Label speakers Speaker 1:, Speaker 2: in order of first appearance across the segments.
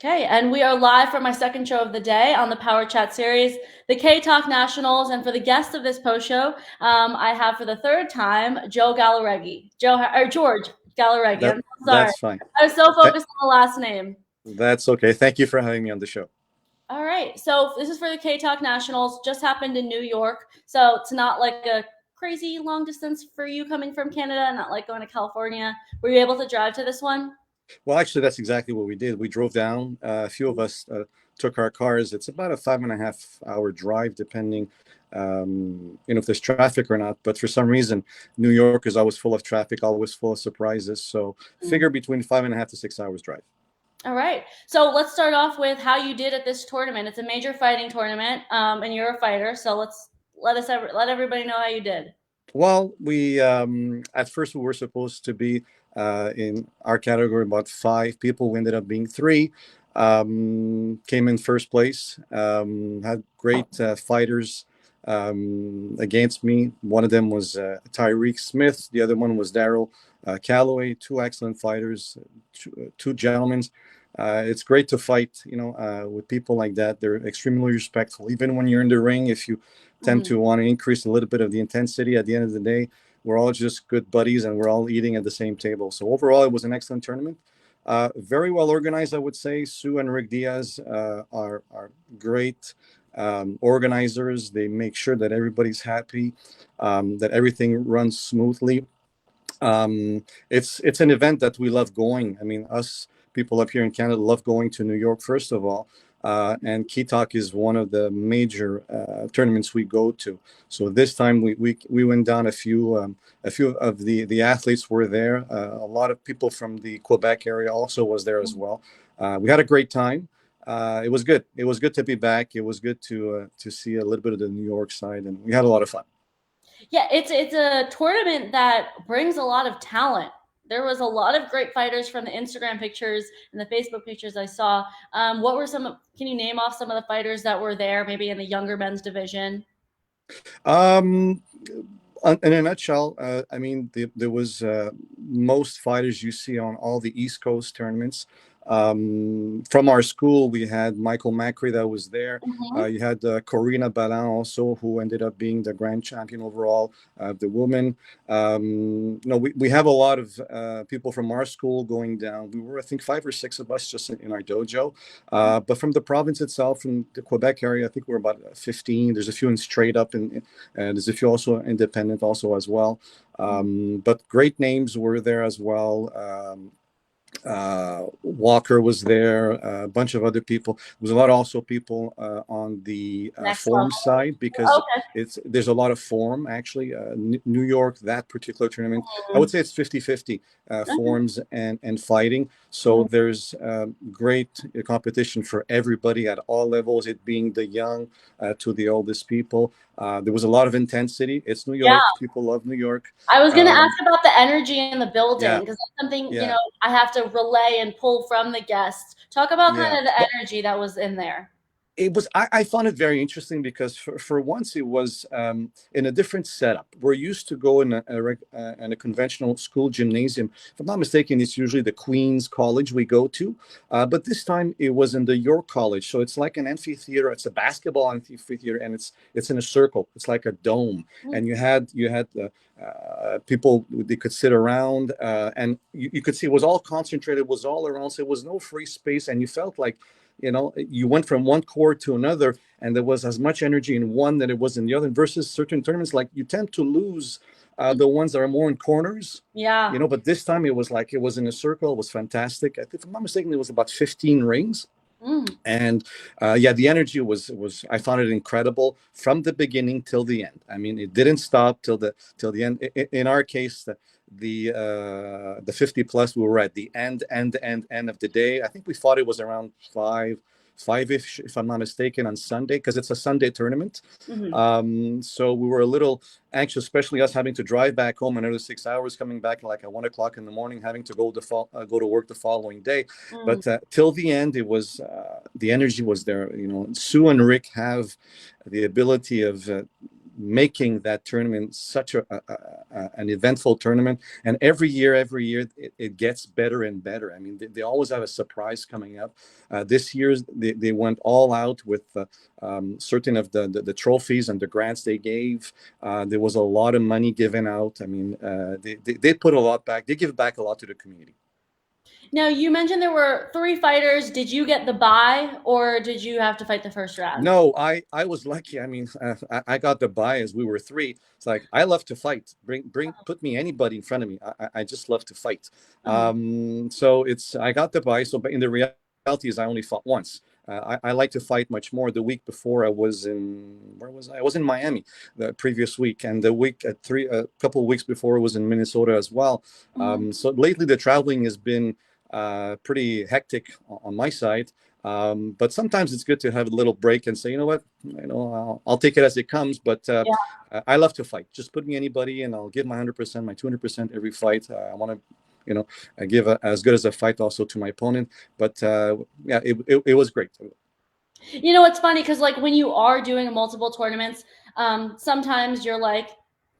Speaker 1: Okay, and we are live for my second show of the day on the Power Chat series, the K Talk Nationals. And for the guest of this post show, I have for the third time Joe Gallareggi. George Gallareggi.
Speaker 2: That
Speaker 1: I'm so sorry.
Speaker 2: that's fine.
Speaker 1: I was so
Speaker 2: Th-
Speaker 1: focused on the last name.
Speaker 2: that's okay. Thank you for having me on the show.
Speaker 1: All right, so this is for the K Talk Nationals. Just happened in New York, so it's not like a crazy long distance for you coming from Canada, not like going to California. Were you able to drive to this one?
Speaker 2: Well, actually, that's exactly what we did. We drove down. A few of us took our cars. It's about a 5.5 hour drive, depending, if there's traffic or not. But for some reason, New York is always full of traffic, always full of surprises. So figure between 5.5 to 6 hours drive.
Speaker 1: All right. So let's start off with how you did at this tournament. It's a major fighting tournament, and you're a fighter. So let everybody know how you did.
Speaker 2: Well, we at first we were supposed to be in our category about five people. We ended up being three. Came in first place. Had great fighters against me. One of them was Tyreek Smith. The other one was Daryl Calloway. Two excellent fighters. Two gentlemen. It's great to fight, with people like that. They're extremely respectful, even when you're in the ring. If you tend
Speaker 1: Mhm.
Speaker 2: to want to increase a little bit of the intensity, at the end of the day, we're all just good buddies and we're all eating at the same table. So overall, it was an excellent tournament. Very well organized, I would say. Sue and Rick Diaz are great organizers. They make sure that everybody's happy, that everything runs smoothly. It's an event that we love going. I mean, us people up here in Canada love going to New York, first of all. And Ketalk is one of the major tournaments we go to. So this time we went down a few of the athletes were there. A lot of people from the Quebec area also was there as well. We had a great time. It was good. It was good to be back. It was good to see a little bit of the New York side, and we had a lot of fun.
Speaker 1: Yeah, it's a tournament that brings a lot of talent. There was a lot of great fighters from the Instagram pictures and the Facebook pictures I saw. What were some? Can you name off some of the fighters that were there? Maybe in the younger men's division.
Speaker 2: Um, in a nutshell, I mean, there was most fighters you see on all the East Coast tournaments. From our school, we had Michael Macri that was there.
Speaker 1: Mhm.
Speaker 2: You had Corina Balin also, who ended up being the grand champion overall, the woman. No, we have a lot of people from our school going down. We were, I think, five or six of us just in our dojo. But from the province itself, from the Quebec area, I think we're about 15. There's a few in straight up, and there's a few also independent also as well. But great names were there as well. Walker was there, a bunch of other people. There was a lot also people on the
Speaker 1: Next
Speaker 2: form
Speaker 1: level.
Speaker 2: side, because
Speaker 1: Okay.
Speaker 2: there's a lot of form actually. New York, that particular tournament, I would
Speaker 1: Mhm.
Speaker 2: say it's 50-50
Speaker 1: Okay.
Speaker 2: forms and fighting. So
Speaker 1: Mhm.
Speaker 2: there's great competition for everybody at all levels, it being the young to the oldest people. There was a lot of intensity. It's New
Speaker 1: Yeah.
Speaker 2: York. People love New York.
Speaker 1: I was going to ask
Speaker 2: Um,
Speaker 1: about the energy in the building
Speaker 2: yeah,
Speaker 1: because that's something,
Speaker 2: yeah,
Speaker 1: I have to relay and pull from the guests. Talk about kind
Speaker 2: yeah.
Speaker 1: of the
Speaker 2: Well,
Speaker 1: energy that was in there.
Speaker 2: it was I found it very interesting because for once it was in a different setup. We're used to go in a conventional school gymnasium. If I'm not mistaken, it's usually the Queen's College we go to, but this time it was in the York College. So it's like an amphitheater. It's a basketball amphitheater, and it's in a circle. It's like a dome, and you had people, they could sit around, and you could see it was all concentrated. It was all around. So it was no free space, and you felt like you went from one court to another, and there was as much energy in one that it was in the other, versus certain tournaments like you tend to lose the ones that are more in corners.
Speaker 1: Yeah.
Speaker 2: But this time it was like it was in a circle. It was fantastic. I think, if I'm not mistaken, it was about 15 rings.
Speaker 1: Mm.
Speaker 2: And yeah, the energy was I found it incredible from the beginning till the end. I mean, it didn't stop till the end. In our case, the 50 plus, we were at the end of the day. I think we thought it was around five-ish, if I'm not mistaken, on Sunday, because it's a Sunday tournament.
Speaker 1: Hmm.
Speaker 2: So we were a little anxious, especially us having to drive back home another 6 hours, coming back like at 1 o'clock in the morning, having to go to work the following day.
Speaker 1: Mm.
Speaker 2: But till the end, it was the energy was there. Sue and Rick have the ability of making that tournament such an eventful tournament. And every year it gets better and better. I mean, they always have a surprise coming up. This year they went all out with certain of the trophies and the grants they gave. There was a lot of money given out. I mean, they put a lot back. They give back a lot to the community.
Speaker 1: Now, you mentioned there were 3 fighters. Did you get the bye, or did you have to fight the first round?
Speaker 2: No, I was lucky. I mean, I got the buy as we were three. It's like I love to fight. Put me anybody in front of me. I just love to fight.
Speaker 1: Uh-huh.
Speaker 2: So it's I got the buy. So, but in the reality is I only fought once. I like to fight much more. The week before I was in where was I? I was in Miami the previous week, and the week at a couple of weeks before I was in Minnesota as well.
Speaker 1: Mhm.
Speaker 2: So lately the traveling has been pretty hectic on my side. But sometimes it's good to have a little break and say, you know what, I'll take it as it comes. But
Speaker 1: Yeah.
Speaker 2: I love to fight. Just put me anybody, and I'll give my 100%, my 200% every fight. I want to, I give as good as a fight also to my opponent. But yeah, it was great.
Speaker 1: You know, it's funny because like when you are doing multiple tournaments, sometimes you're like,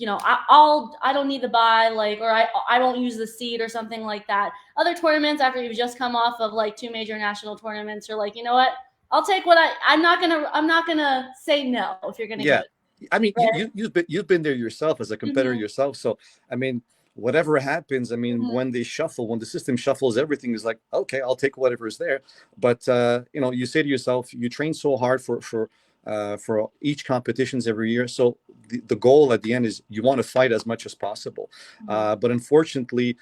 Speaker 1: I don't need the buy, like, or I won't use the seed or something like that. Other tournaments, after you've just come off of like 2 major national tournaments, you're like, you know what? I'll take what I'm not gonna say no if you're gonna give
Speaker 2: Yeah,
Speaker 1: it.
Speaker 2: I mean,
Speaker 1: Right?
Speaker 2: you've been there yourself as a competitor
Speaker 1: Mhm.
Speaker 2: yourself. So I mean, whatever happens, I mean,
Speaker 1: Mhm.
Speaker 2: when they shuffle, when the system shuffles, everything is like, okay, I'll take whatever is there. But you say to yourself, you train so hard for each competitions every year. So the goal at the end is you want to fight as much as possible.
Speaker 1: Mhm.
Speaker 2: But unfortunately,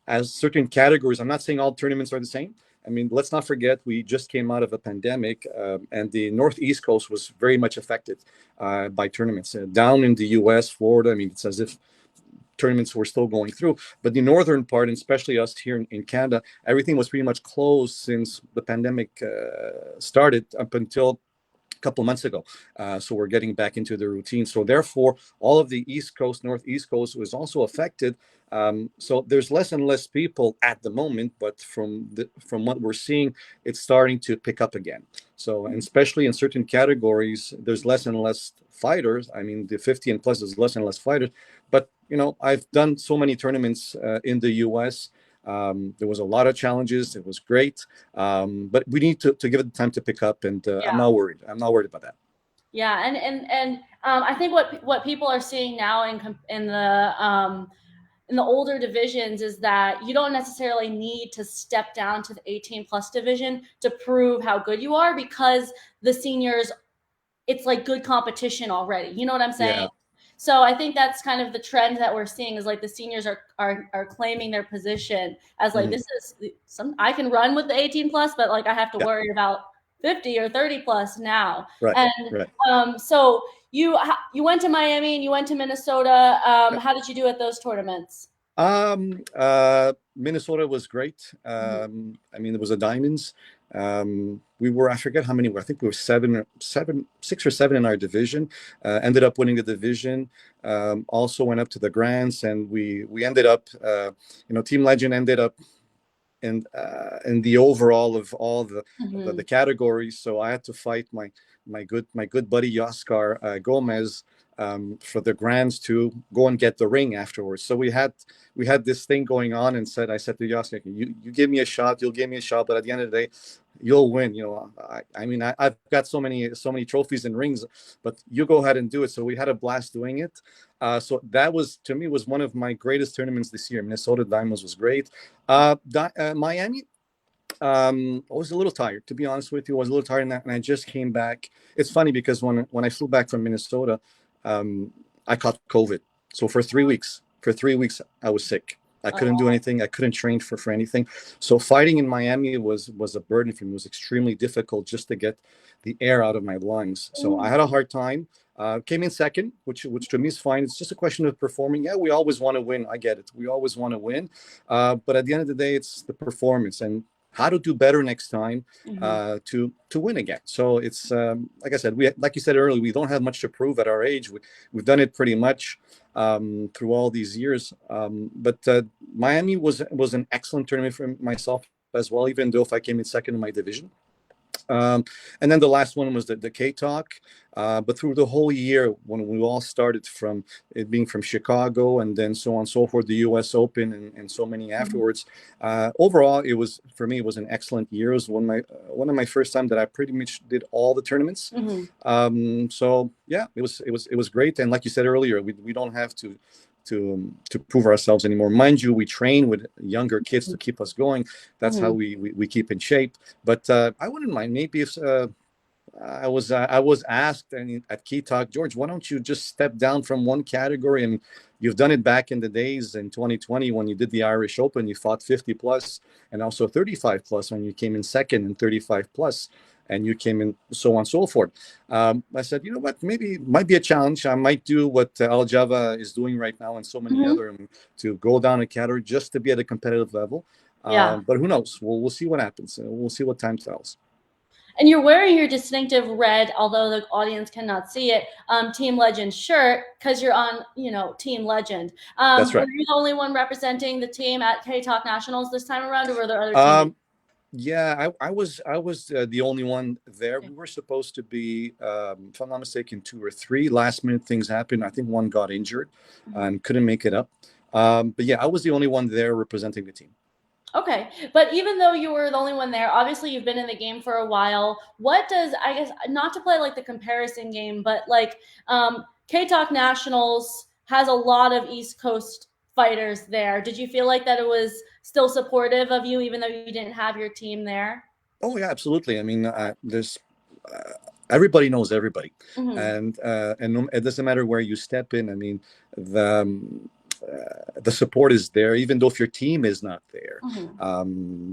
Speaker 2: as certain categories, I'm not saying all tournaments are the same. I mean, let's not forget we just came out of a pandemic, and the Northeast Coast was very much affected by tournaments. Down in the U.S., Florida, I mean, it's as if tournaments were still going through. But the northern part, and especially us here in Canada, everything was pretty much closed since the pandemic started up until couple months ago. So we're getting back into the routine. So therefore, all of the East Coast, Northeast Coast was also affected. So there's less and less people at the moment, but from what we're seeing, it's starting to pick up again. So, and especially in certain categories, there's less and less fighters. I mean, the 50 and plus is less and less fighters. But I've done so many tournaments in the U.S. There was a lot of challenges. It was great. But we need to give it time to pick up, and I'm
Speaker 1: Yeah.
Speaker 2: not worried. I'm not worried about that.
Speaker 1: Yeah, and I think what people are seeing now in the older divisions is that you don't necessarily need to step down to the 18 plus division to prove how good you are because the seniors, it's like good competition already. You know what I'm saying?
Speaker 2: Yeah,
Speaker 1: So I think that's kind of the trend that we're seeing is like the seniors are claiming their position as like
Speaker 2: mhm.
Speaker 1: this is some I can run with the 18 plus, but like I have to
Speaker 2: Yeah,
Speaker 1: worry about 50 or 30 plus now.
Speaker 2: right,
Speaker 1: And
Speaker 2: right.
Speaker 1: so you went to Miami and you went to Minnesota.
Speaker 2: Yeah.
Speaker 1: How did you do at those tournaments?
Speaker 2: Minnesota was great.
Speaker 1: Mhm.
Speaker 2: I mean, there was a diamonds. We were, I forget how many were. I think we were seven, 6 or 7 in our division. Ended up winning the division. Also went up to the grants, and we ended up, Team Legend ended up in the overall of all the
Speaker 1: Mhm.
Speaker 2: categories. So I had to fight my good buddy Oscar Gomez for the grands to go and get the ring afterwards. So we had this thing going on, and I said to Oscar, you give me a shot, you'll give me a shot, but at the end of the day, you'll win. I mean, I've got so many trophies and rings, but you go ahead and do it. So we had a blast doing it. So that was to me was one of my greatest tournaments this year. Minnesota Diamonds was great. Miami, I was a little tired, to be honest with you. I was a little tired, and I just came back. It's funny because when I flew back from Minnesota, I caught COVID. So for 3 weeks, I was sick. I couldn't do
Speaker 1: Oh.
Speaker 2: anything. I couldn't train for anything. So fighting in Miami was a burden for me. It was extremely difficult just to get the air out of my lungs. So I
Speaker 1: Mm.
Speaker 2: had a hard time. Came in second, which to me is fine. It's just a question of performing. Yeah, we always want to win. I get it. We always want to win. But at the end of the day, it's the performance and how to do better next time
Speaker 1: Mhm.
Speaker 2: to win again. So it's like I said, like you said earlier, we don't have much to prove at our age. We've done it pretty much through all these years. But Miami was an excellent tournament for myself as well, even though if I came in second in my division. And then the last one was the K Talk. But through the whole year, when we all started from it being from Chicago and then so on and so forth, the U.S. Open and so many afterwards. Overall, it was for me. It was an excellent year. It was one of my first time that I pretty much did all the tournaments. So yeah, it was great. And like you said earlier, we don't have to prove ourselves anymore. Mind you, we train with younger kids to keep us going. That's how we keep in shape. But I wouldn't mind maybe if I was asked at Key Talk, George, why don't you just step down from one category? And you've done it back in the days in 2020 when you did the Irish Open. You fought 50 plus and also 35 plus when you came in second and 35 plus, and you came in so on and so forth. I said, you know what, maybe it might be a challenge. I might do what Aljava is doing right now and so many other, to go down a category just to be at a competitive level. But who knows? We'll see what happens. We'll see what time tells.
Speaker 1: And you're wearing your distinctive red, although the audience cannot see it, Team Legend shirt because you're on, Team Legend.
Speaker 2: That's right.
Speaker 1: Were you the only one representing the team at K Talk Nationals this time around, or were there other teams?
Speaker 2: Yeah, I was the only one there. We were supposed to be, if I'm not mistaken, 2 or 3. Last minute things happened. I think one got injured and couldn't make it up. But yeah, I was the only one there representing the team.
Speaker 1: Okay. But even though you were the only one there, obviously you've been in the game for a while. What does, I guess, not to play like the comparison game, but like K Talk Nationals has a lot of East Coast fighters there. Did you feel like that it was still supportive of you, even though you didn't have your team there?
Speaker 2: Oh yeah, absolutely. I mean, there's everybody knows everybody, and it doesn't matter where you step in. I mean, the support is there, even though if your team is not there.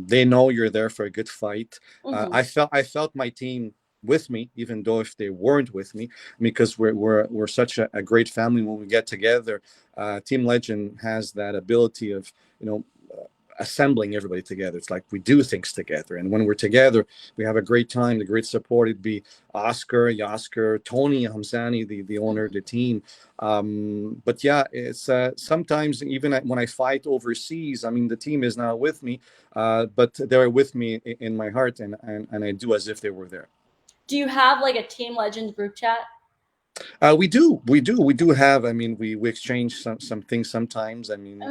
Speaker 2: They know you're there for a good fight. I felt my team with me, even though if they weren't with me, because we're such a great family when we get together. Team Legend has that ability of assembling everybody together. It's like we do things together, and when we're together, we have a great time. The great support. It'd be Oscar, Yasker, Tony Hamzani, the owner of the team. But yeah, it's sometimes even when I fight overseas, I mean the team is not with me, but they're with me in my heart, and I do as if they were there.
Speaker 1: Do you have like a Team Legend group chat?
Speaker 2: We do have. I mean, we exchange some things sometimes. I mean,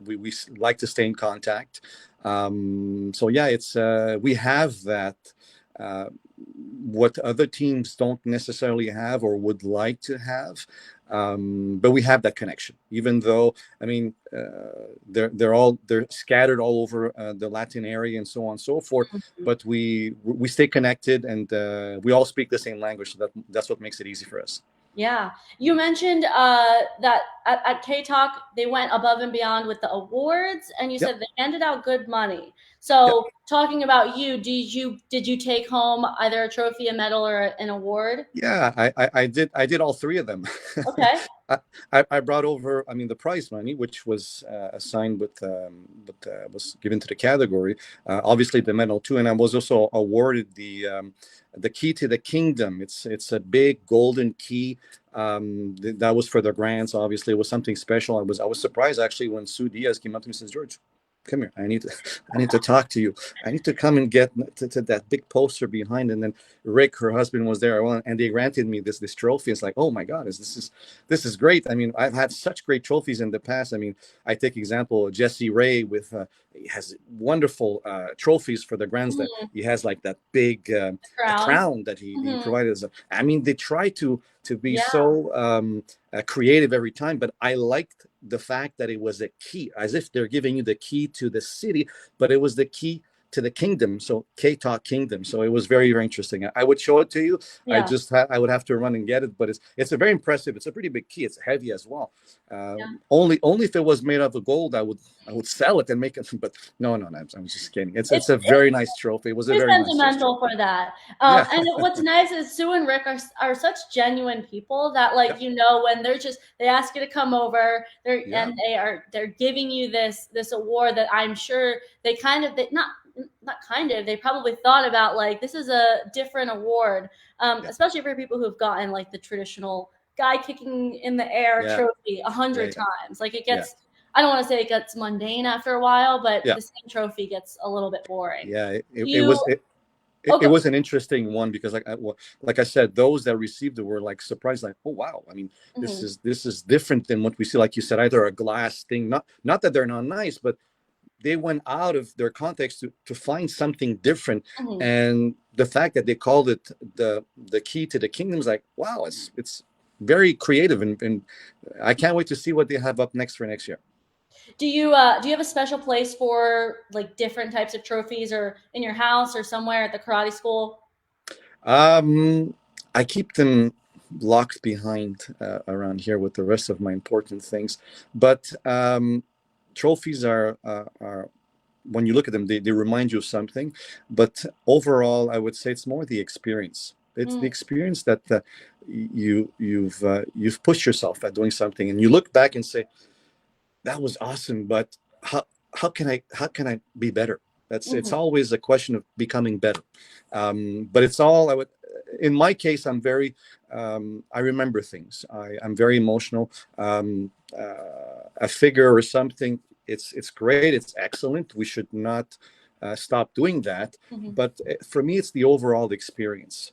Speaker 2: we like to stay in contact. So yeah, it's we have that. What other teams don't necessarily have or would like to have, but we have that connection. Even though, I mean, they're scattered all over the Latin area and so on and so forth. But we stay connected, and we all speak the same language. So that's what makes it easy for us.
Speaker 1: Yeah. You mentioned that at K Talk, they went above and beyond with the awards, and you said they handed out good money. So talking about you, did you take home either a trophy, a medal, or an award?
Speaker 2: Yeah, I did all 3 of them.
Speaker 1: Okay.
Speaker 2: I brought over, I mean, the prize money, which was assigned with was given to the category. Obviously, the medal too, and I was also awarded the key to the kingdom. It's a big golden key. That was for the grants. Obviously, it was something special. I was surprised actually when Sue Diaz came up to me and says, George, come here. I need to talk to you. I need to come and get to that big poster behind. And then Rick, her husband, was there, and they granted me this trophy. It's like, oh my God, this is great. I mean, I've had such great trophies in the past. I mean, I take example Jesse Ray with he has wonderful trophies for the Grand Slam. He has like that big crown that he provided us. I mean, they try to be so creative every time, but I liked the fact that it was a key, as if they're giving you the key to the city, but it was the key to the kingdom. So K Talk Kingdom. So it was very, very interesting. I would show it to you. I would have to run and get it, but it's a very impressive. It's a pretty big key. It's heavy as well. Only if it was made out of gold, I would sell it and make it. But no, I'm just kidding. It's a very nice trophy. It was a very
Speaker 1: sentimental
Speaker 2: nice
Speaker 1: for that. And what's nice is Sue and Rick are such genuine people that when they ask you to come over, and they're giving you this award that I'm sure they probably thought about, like, this is a different award, especially for people who've gotten like the traditional guy kicking in the air trophy 100 times. Like it gets, I don't want to say it gets mundane after a while, but the same trophy gets a little bit boring.
Speaker 2: Yeah, it was. it
Speaker 1: Okay.
Speaker 2: was an interesting one because like I said, those that received it were like surprised, like, oh wow, I mean,
Speaker 1: Mhm.
Speaker 2: this is different than what we see. Like you said, either a glass thing, not that they're not nice, but they went out of their context to find something different.
Speaker 1: Mhm.
Speaker 2: And the fact that they called it the key to the kingdom is like, wow, it's very creative, and I can't wait to see what they have up next for next year.
Speaker 1: Do you have a special place for like different types of trophies, or in your house or somewhere at the karate school?
Speaker 2: Um, I keep them locked behind around here with the rest of my important things, but trophies are when you look at them, they remind you of something. But overall, I would say it's more the experience. It's the
Speaker 1: Mm,
Speaker 2: experience that you've pushed yourself at doing something, and you look back and say, that was awesome, but how how can I be better? That's It's
Speaker 1: mhm,
Speaker 2: always a question of becoming better. But it's all I would. In my case, I'm very. I remember things. I'm very emotional. A figure or something. It's great. It's excellent. We should not stop doing that.
Speaker 1: mhm,
Speaker 2: But for me, it's the overall experience.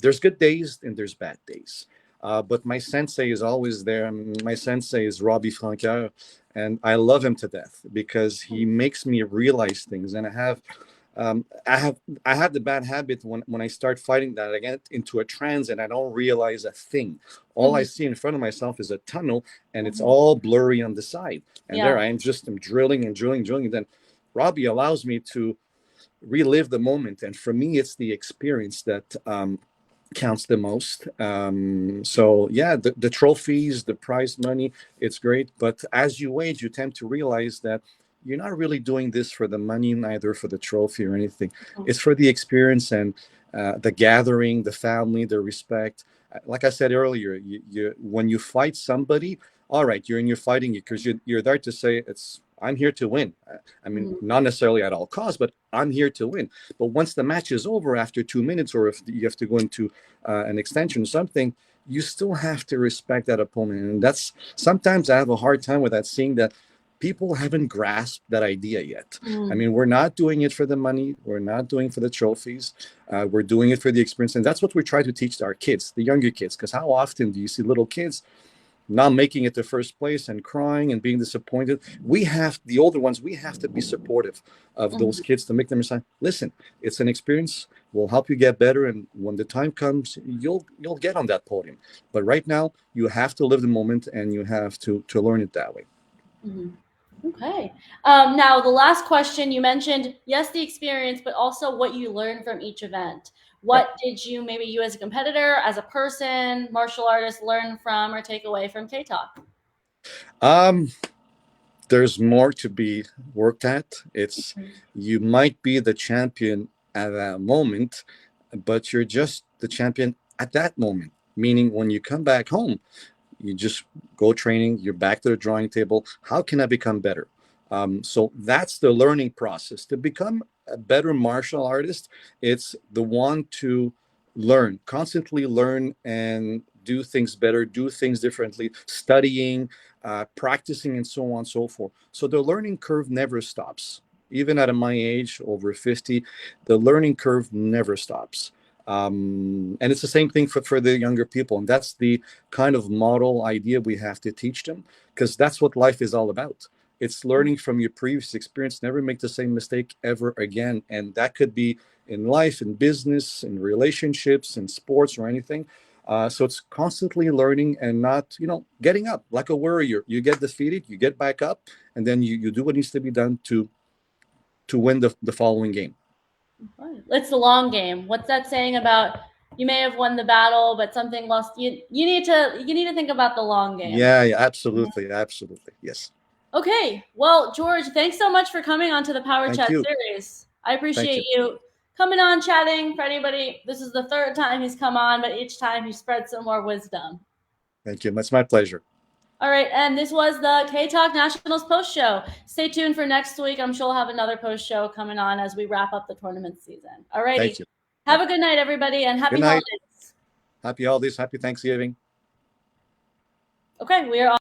Speaker 2: There's good days and there's bad days. But my sensei is always there. My sensei is Robbie Francoeur, and I love him to death because he
Speaker 1: mhm,
Speaker 2: makes me realize things. And I have the bad habit when I start fighting that I get into a trance and I don't realize a thing. All I
Speaker 1: mhm,
Speaker 2: see in front of myself is a tunnel, and it's
Speaker 1: mhm.
Speaker 2: all blurry on the side. And
Speaker 1: Yeah.
Speaker 2: there I am, just am drilling and drilling, drilling. And then Robbie allows me to relive the moment, and for me, it's the experience that counts the most. So yeah, the trophies, the prize money, it's great. But as you age, you tend to realize that you're not really doing this for the money, neither for the trophy or anything.
Speaker 1: Mhm,
Speaker 2: It's for the experience and the gathering, the family, the respect. Like I said earlier, when you fight somebody, all right, you're fighting because you're there to say it's. I'm here to win. I mean,
Speaker 1: mhm,
Speaker 2: not necessarily at all costs, but I'm here to win. But once the match is over after 2 minutes, or if you have to go into an extension or something, you still have to respect that opponent. And that's sometimes I have a hard time with that, seeing that people haven't grasped that idea yet. I
Speaker 1: mhm,
Speaker 2: mean, we're not doing it for the money, we're not doing it for the trophies, we're doing it for the experience. And that's what we try to teach our kids, the younger kids, because how often do you see little kids not making it to first place and crying and being disappointed? We have the older ones, we have to be supportive of those
Speaker 1: mhm,
Speaker 2: kids to make them understand, listen, it's an experience, will help you get better, and when the time comes, you'll get on that podium. But right now, you have to live the moment, and you have to learn it that way.
Speaker 1: mhm. Okay. Now, the last question, you mentioned, yes, the experience, but also what you learned from each event.
Speaker 2: Right.
Speaker 1: What did you, maybe you as a competitor, as a person, martial artist, learn from or take away from K Talk?
Speaker 2: um there's more to be worked at. It's You might be the champion at that moment, but you're just the champion at that moment. Meaning, when you come back home, you just go training. You're back to the drawing table. How can I become better? So that's the learning process to become a better martial artist. It's the one to learn, constantly learn and do things better, do things differently, studying, practicing, and so on and so forth. So the learning curve never stops. Even at my age, over 50, the learning curve never stops. And it's the same thing for the younger people. And that's the kind of model idea we have to teach them, because that's what life is all about. It's learning from your previous experience, never make the same mistake ever again. And that could be in life, in business, in relationships, in sports, or anything. So it's constantly learning and not, getting up like a warrior. You get defeated, you get back up, and then you do what needs to be done to win the following game.
Speaker 1: Right. It's the long game. What's that saying about you may have won the battle, but something lost? You need to think about the long game.
Speaker 2: Yeah, yeah, absolutely, absolutely. Yes.
Speaker 1: Okay. Well, George, thanks so much for coming on to the Power
Speaker 2: Thank
Speaker 1: Chat
Speaker 2: you.
Speaker 1: series. I
Speaker 2: Thank
Speaker 1: appreciate
Speaker 2: you.
Speaker 1: you coming on chatting. For anybody, this is the third time he's come on, but each time he spread some more wisdom.
Speaker 2: Thank you. It's my pleasure.
Speaker 1: All right, and this was the K Talk Nationals post show. Stay tuned for next week. I'm sure we'll have another post show coming on as we wrap up the tournament season. All righty.
Speaker 2: Thank you.
Speaker 1: Have
Speaker 2: Bye.
Speaker 1: a good night, everybody, and
Speaker 2: Good
Speaker 1: happy
Speaker 2: night.
Speaker 1: holidays.
Speaker 2: Happy holidays. Happy Thanksgiving.
Speaker 1: Okay, we are